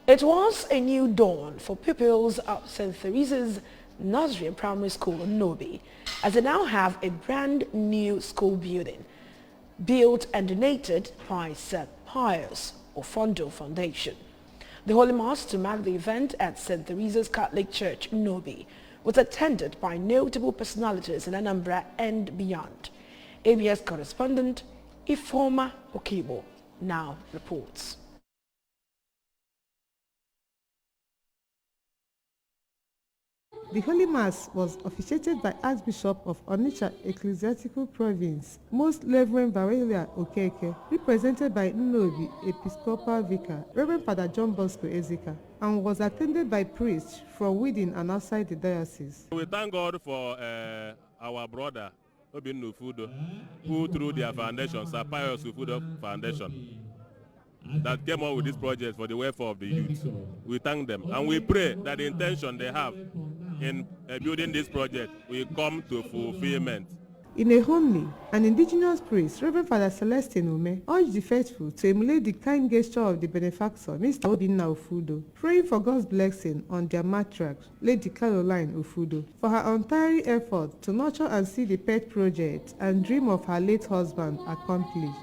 It was a new dawn for pupils of St. Theresa's Nursery and Primary School in Nobi, as they now have a brand new school building built and donated by St. Pius Foundation. The Holy Mass to mark the event at St. Theresa's Catholic Church in Nobi was attended by notable personalities in Anambra and beyond. ABS correspondent Ifoma Okibo now reports. The Holy Mass was officiated by Archbishop of Onitsha Ecclesiastical Province, Most Reverend Varelia Okeke, represented by Nnobi Episcopal Vicar, Reverend Father John Bosco Ezika, and was attended by priests from within and outside the diocese. We thank God for our brother, Obin Ufudo, who through their foundation, Pius Ufudo Foundation, that came up with this project for the welfare of the youth. We thank them, and we pray that the intention they have in building this project will come to fulfillment. In a homily, an indigenous priest, Reverend Father Celestine Ume, urged the faithful to emulate the kind gesture of the benefactor, Mr. Obinna Ufudo, praying for God's blessing on their matriarch, Lady Caroline Ufudo, for her untiring effort to nurture and see the pet project and dream of her late husband accomplished.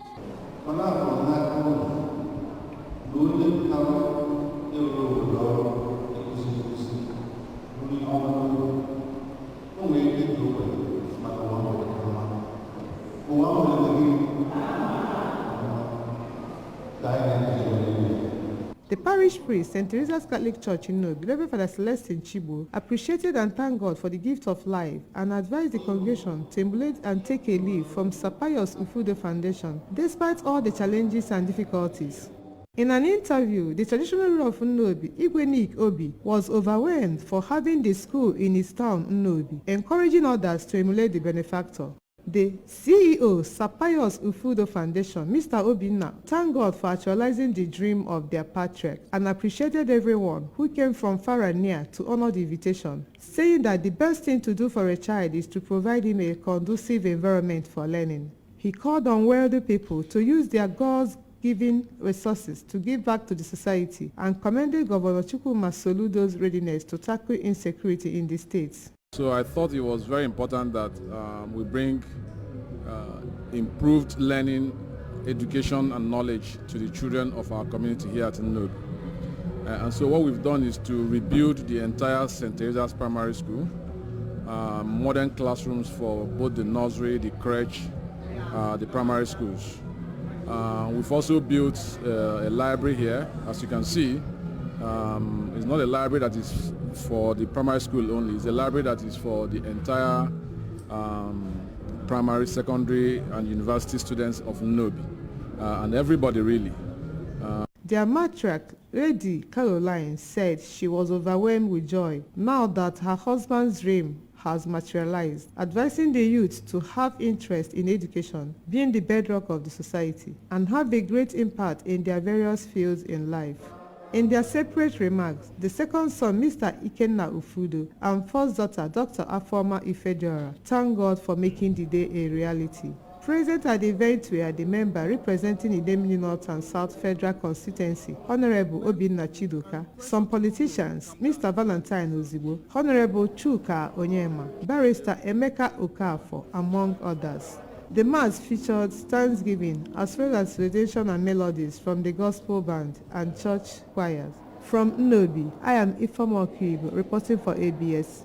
The parish priest, St. Theresa's Catholic Church in Nobi, Reverend Father Celestine Chibo, appreciated and thanked God for the gift of life and advised the congregation to emulate and take a leave from Sir Pius Ufudo Foundation, despite all the challenges and difficulties. In an interview, the traditional ruler of Nnobi, Igwenik Obi, was overwhelmed for having the school in his town, Nnobi, encouraging others to emulate the benefactor. The CEO, Sir Pius Ufudo Foundation, Mr. Obinna, thanked God for actualizing the dream of their patriarch and appreciated everyone who came from far and near to honor the invitation, saying that the best thing to do for a child is to provide him a conducive environment for learning. He called on wealthy people to use their God's-given resources to give back to the society and commended Governor Chukwuma Soludo's readiness to tackle insecurity in the states. So I thought it was very important that we bring improved learning, education and knowledge to the children of our community here at Nnobi. And so what we've done is to rebuild the entire St. Theresa's Primary School, modern classrooms for both the nursery, the crèche, the primary schools. We've also built a library here, as you can see. It's not a library that is for the primary school only. It's a library that is for the entire primary, secondary and university students of Nnobi, and everybody really. Their matriarch, Lady Caroline, said she was overwhelmed with joy now that her husband's dream has materialized, advising the youth to have interest in education, being the bedrock of the society, and have a great impact in their various fields in life. In their separate remarks, the second son, Mr. Ikenna Ufudo, and first daughter, Dr. Afoma Ifediora, thanked God for making the day a reality. Present at the event were the member representing Idemili North and South Federal Constituency, Honorable Obinna Chidoka, some politicians, Mr. Valentine Ozibo, Honorable Chuka Onyema, Barrister Emeka Okafo, among others. The Mass featured thanksgiving as well as celebration and melodies from the gospel band and church choirs. From Nnobi, I am Ifoma Okibo reporting for ABS.